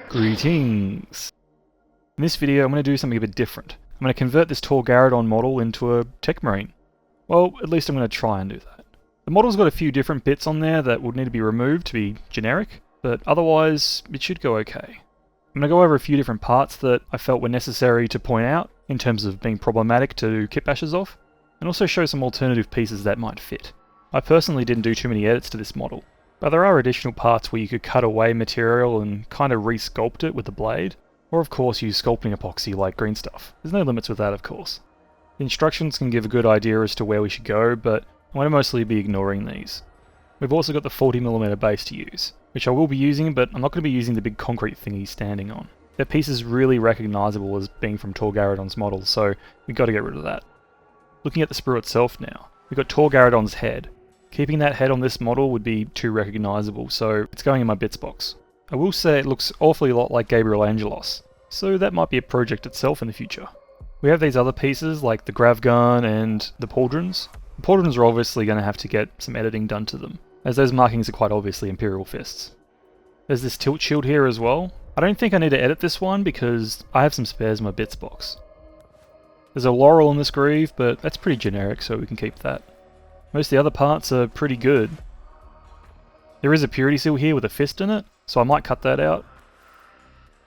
Greetings! In this video I'm going to do something a bit different. I'm going to convert this Tor Garadon model into a Techmarine. Well, at least I'm going to try and do that. The model's got a few different bits on there that would need to be removed to be generic, but otherwise it should go okay. I'm going to go over a few different parts that I felt were necessary to point out in terms of being problematic to kit bashes off, and also show some alternative pieces that might fit. I personally didn't do too many edits to this model, but there are additional parts where you could cut away material and kind of re-sculpt it with the blade, or of course use sculpting epoxy like green stuff. There's no limits with that, of course. The instructions can give a good idea as to where we should go, but I'm going to mostly be ignoring these. We've also got the 40mm base to use, which I will be using, but I'm not going to be using the big concrete thing he's standing on. That piece is really recognisable as being from Tor Garadon's model, so we've got to get rid of that. Looking at the sprue itself now, we've got Tor Garadon's head. Keeping that head on this model would be too recognisable, so it's going in my bits box. I will say it looks awfully a lot like Gabriel Angelos, so that might be a project itself in the future. We have these other pieces like the grav gun and the pauldrons. The pauldrons are obviously going to have to get some editing done to them, as those markings are quite obviously Imperial Fists. There's this tilt shield here as well. I don't think I need to edit this one because I have some spares in my bits box. There's a laurel in this greave, but that's pretty generic, so we can keep that. Most of the other parts are pretty good. There is a purity seal here with a fist in it, so I might cut that out.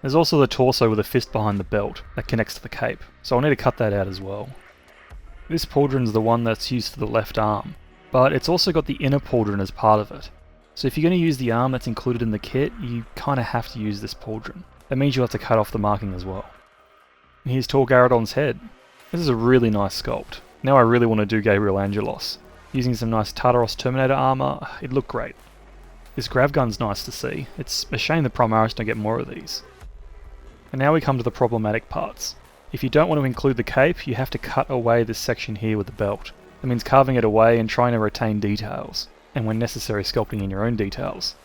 There's also the torso with a fist behind the belt that connects to the cape, so I'll need to cut that out as well. This pauldron's the one that's used for the left arm, but it's also got the inner pauldron as part of it. So if you're going to use the arm that's included in the kit, you kind of have to use this pauldron. That means you have to cut off the marking as well. And here's Tor Garadon's head. This is a really nice sculpt. Now I really want to do Gabriel Angelos. Using some nice Tartaros Terminator armour, it looked great. This grav gun's nice to see. It's a shame the Primaris don't get more of these. And now we come to the problematic parts. If you don't want to include the cape, you have to cut away this section here with the belt. That means carving it away and trying to retain details, and when necessary sculpting in your own details.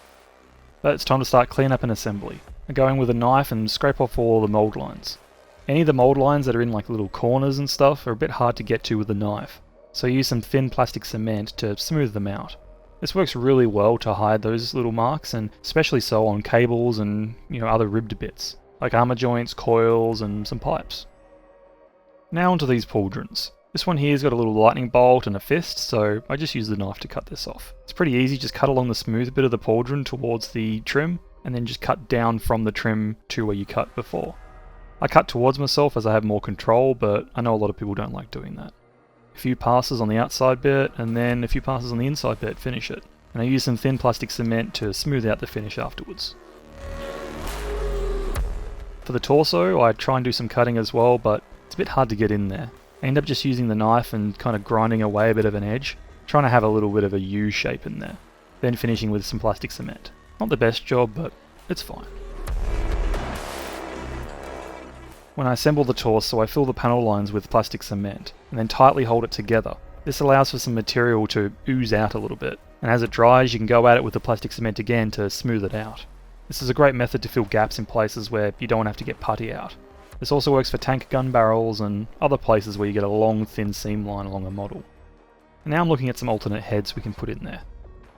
But it's time to start cleanup and assembly. I go in with a knife and scrape off all the mould lines. Any of the mould lines that are in like little corners and stuff are a bit hard to get to with the knife, so I use some thin plastic cement to smooth them out. This works really well to hide those little marks, and especially so on cables and other ribbed bits, like armour joints, coils and some pipes. Now onto these pauldrons. This one here's got a little lightning bolt and a fist, so I just use the knife to cut this off. It's pretty easy, just cut along the smooth bit of the pauldron towards the trim, and then just cut down from the trim to where you cut before. I cut towards myself as I have more control, but I know a lot of people don't like doing that. A few passes on the outside bit, and then a few passes on the inside bit, finish it. And I use some thin plastic cement to smooth out the finish afterwards. For the torso, I try and do some cutting as well, but it's a bit hard to get in there. I end up just using the knife and kind of grinding away a bit of an edge, trying to have a little bit of a U shape in there, then finishing with some plastic cement. Not the best job, but it's fine. When I assemble the torso, I fill the panel lines with plastic cement, and then tightly hold it together. This allows for some material to ooze out a little bit, and as it dries you can go at it with the plastic cement again to smooth it out. This is a great method to fill gaps in places where you don't have to get putty out. This also works for tank gun barrels and other places where you get a long thin seam line along a model. And now I'm looking at some alternate heads we can put in there.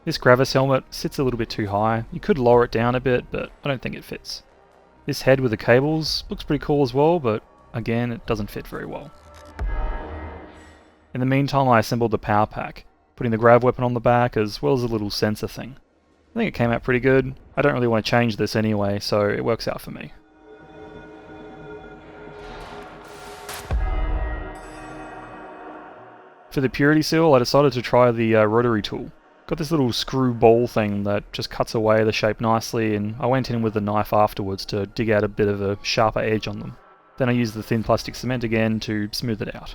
This Gravis helmet sits a little bit too high. You could lower it down a bit, but I don't think it fits. This head with the cables looks pretty cool as well, but again, it doesn't fit very well. In the meantime, I assembled the power pack, putting the grav weapon on the back as well as a little sensor thing. I think it came out pretty good. I don't really want to change this anyway, so it works out for me. For the purity seal, I decided to try the rotary tool. Got this little screw ball thing that just cuts away the shape nicely, and I went in with the knife afterwards to dig out a bit of a sharper edge on them. Then I used the thin plastic cement again to smooth it out.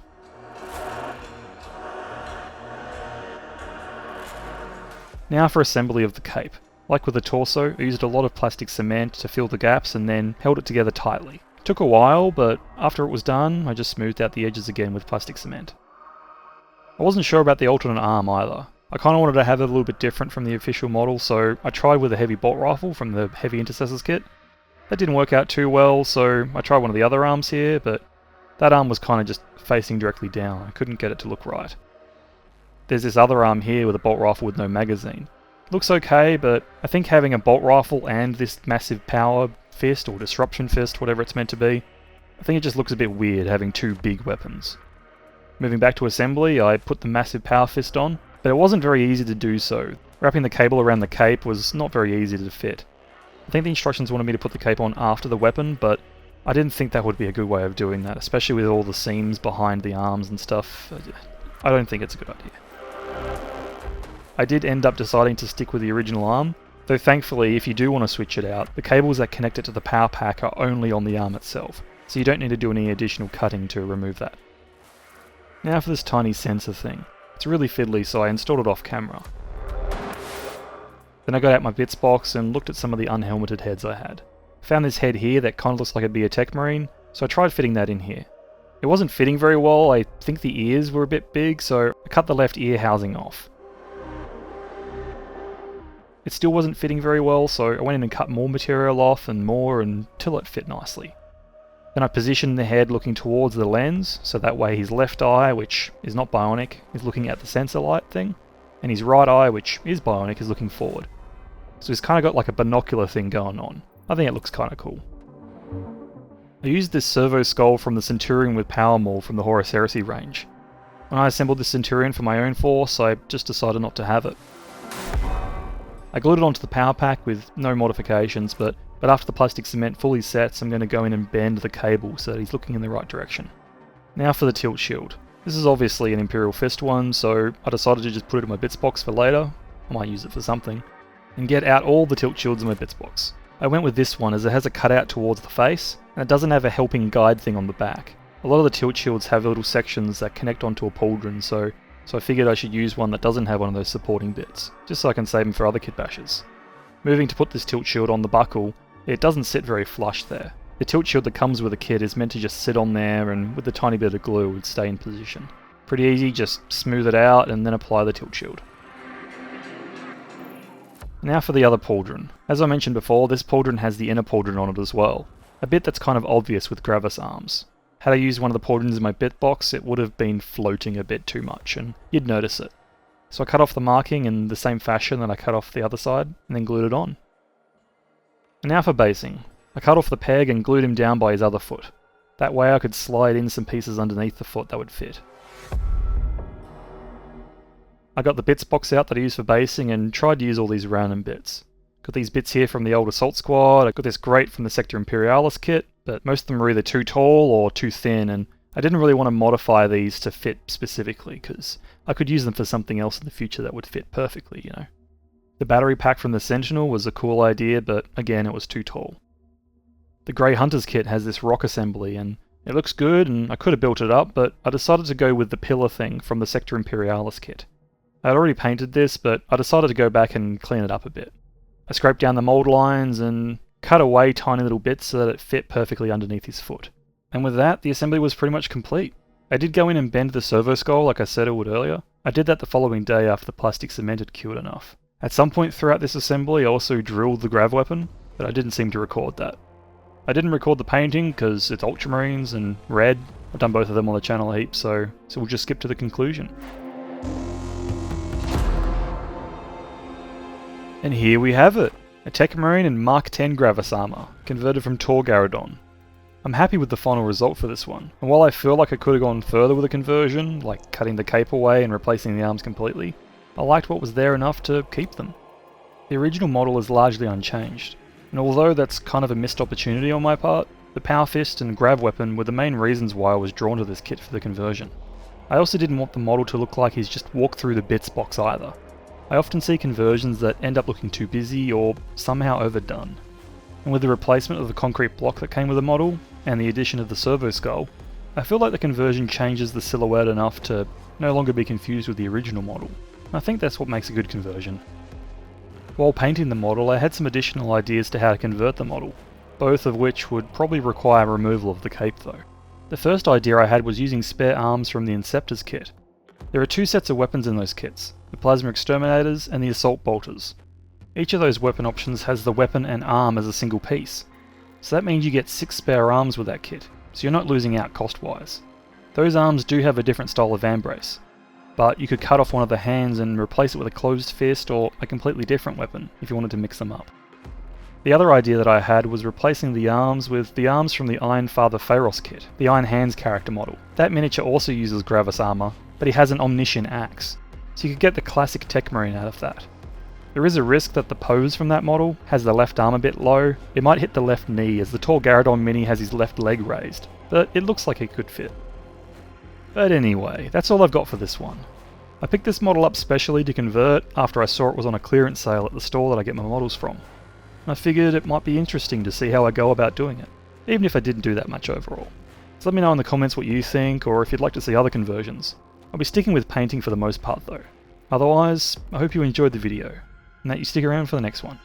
Now for assembly of the cape. Like with the torso, I used a lot of plastic cement to fill the gaps and then held it together tightly. It took a while, but after it was done, I just smoothed out the edges again with plastic cement. I wasn't sure about the alternate arm either. I kind of wanted to have it a little bit different from the official model, so I tried with a heavy bolt rifle from the Heavy Intercessors kit. That didn't work out too well, so I tried one of the other arms here, but that arm was kind of just facing directly down. I couldn't get it to look right. There's this other arm here with a bolt rifle with no magazine. Looks okay, but I think having a bolt rifle and this massive power fist or disruption fist, whatever it's meant to be, I think it just looks a bit weird having two big weapons. Moving back to assembly, I put the massive power fist on, but it wasn't very easy to do so. Wrapping the cable around the cape was not very easy to fit. I think the instructions wanted me to put the cape on after the weapon, but I didn't think that would be a good way of doing that, especially with all the seams behind the arms and stuff. I don't think it's a good idea. I did end up deciding to stick with the original arm, though thankfully if you do want to switch it out, the cables that connect it to the power pack are only on the arm itself, so you don't need to do any additional cutting to remove that. Now for this tiny sensor thing. It's really fiddly, so I installed it off camera. Then I got out my bits box and looked at some of the unhelmeted heads I had. Found this head here that kind of looks like it'd be a Techmarine, so I tried fitting that in here. It wasn't fitting very well. I think the ears were a bit big, so I cut the left ear housing off. It still wasn't fitting very well, so I went in and cut more material off and more until it fit nicely. Then I positioned the head looking towards the lens, so that way his left eye, which is not bionic, is looking at the sensor light thing, and his right eye, which is bionic, is looking forward. So he's kind of got like a binocular thing going on. I think it looks kind of cool. I used this servo skull from the Centurion with Power Maul from the Horus Heresy range. When I assembled the Centurion for my own force, I just decided not to have it. I glued it onto the power pack with no modifications, but after the plastic cement fully sets, I'm going to go in and bend the cable so that he's looking in the right direction. Now for the tilt shield. This is obviously an Imperial Fist one, so I decided to just put it in my bits box for later. I might use it for something. And get out all the tilt shields in my bits box. I went with this one as it has a cutout towards the face, and it doesn't have a helping guide thing on the back. A lot of the tilt shields have little sections that connect onto a pauldron, so I figured I should use one that doesn't have one of those supporting bits, just so I can save them for other kit bashes. Moving to put this tilt shield on the buckle, it doesn't sit very flush there. The tilt shield that comes with the kit is meant to just sit on there, and with a tiny bit of glue it would stay in position. Pretty easy, just smooth it out and then apply the tilt shield. Now for the other pauldron. As I mentioned before, this pauldron has the inner pauldron on it as well, a bit that's kind of obvious with Gravis arms. Had I used one of the pauldrons in my bit box, it would have been floating a bit too much, and you'd notice it. So I cut off the marking in the same fashion that I cut off the other side, and then glued it on. And now for basing. I cut off the peg and glued him down by his other foot. That way I could slide in some pieces underneath the foot that would fit. I got the bits box out that I used for basing and tried to use all these random bits. Got these bits here from the old Assault Squad, I got this grate from the Sector Imperialis kit, but most of them were either too tall or too thin, and I didn't really want to modify these to fit specifically, because I could use them for something else in the future that would fit perfectly, you know. The battery pack from the Sentinel was a cool idea, but again it was too tall. The Grey Hunter's kit has this rock assembly, and it looks good, and I could have built it up, but I decided to go with the pillar thing from the Sector Imperialis kit. I had already painted this, but I decided to go back and clean it up a bit. I scraped down the mould lines and cut away tiny little bits so that it fit perfectly underneath his foot. And with that, the assembly was pretty much complete. I did go in and bend the servo skull like I said I would earlier. I did that the following day after the plastic cement had cured enough. At some point throughout this assembly I also drilled the grav weapon, but I didn't seem to record that. I didn't record the painting because it's Ultramarines and red. I've done both of them on the channel a heap, so we'll just skip to the conclusion. And here we have it! A Techmarine in Mark 10 Gravis armour, converted from Tor Garadon. I'm happy with the final result for this one, and while I feel like I could have gone further with the conversion, like cutting the cape away and replacing the arms completely, I liked what was there enough to keep them. The original model is largely unchanged, and although that's kind of a missed opportunity on my part, the Power Fist and Grav weapon were the main reasons why I was drawn to this kit for the conversion. I also didn't want the model to look like he's just walked through the bits box either. I often see conversions that end up looking too busy or somehow overdone. And with the replacement of the concrete block that came with the model, and the addition of the servo skull, I feel like the conversion changes the silhouette enough to no longer be confused with the original model. And I think that's what makes a good conversion. While painting the model, I had some additional ideas to how to convert the model, both of which would probably require removal of the cape though. The first idea I had was using spare arms from the Inceptor's kit. There are two sets of weapons in those kits, the Plasma Exterminators and the Assault Bolters. Each of those weapon options has the weapon and arm as a single piece, so that means you get 6 spare arms with that kit, so you're not losing out cost-wise. Those arms do have a different style of van brace. but you could cut off one of the hands and replace it with a closed fist or a completely different weapon if you wanted to mix them up. The other idea that I had was replacing the arms with the arms from the Iron Father Pharos kit, the Iron Hands character model. That miniature also uses Gravis armour, but he has an omniscient axe, so you could get the classic Techmarine out of that. There is a risk that the pose from that model has the left arm a bit low. It might hit the left knee as the Tor Garadon mini has his left leg raised, but it looks like it could fit. But anyway, that's all I've got for this one. I picked this model up specially to convert after I saw it was on a clearance sale at the store that I get my models from. I figured it might be interesting to see how I go about doing it, even if I didn't do that much overall. So let me know in the comments what you think, or if you'd like to see other conversions. I'll be sticking with painting for the most part though. Otherwise, I hope you enjoyed the video, and that you stick around for the next one.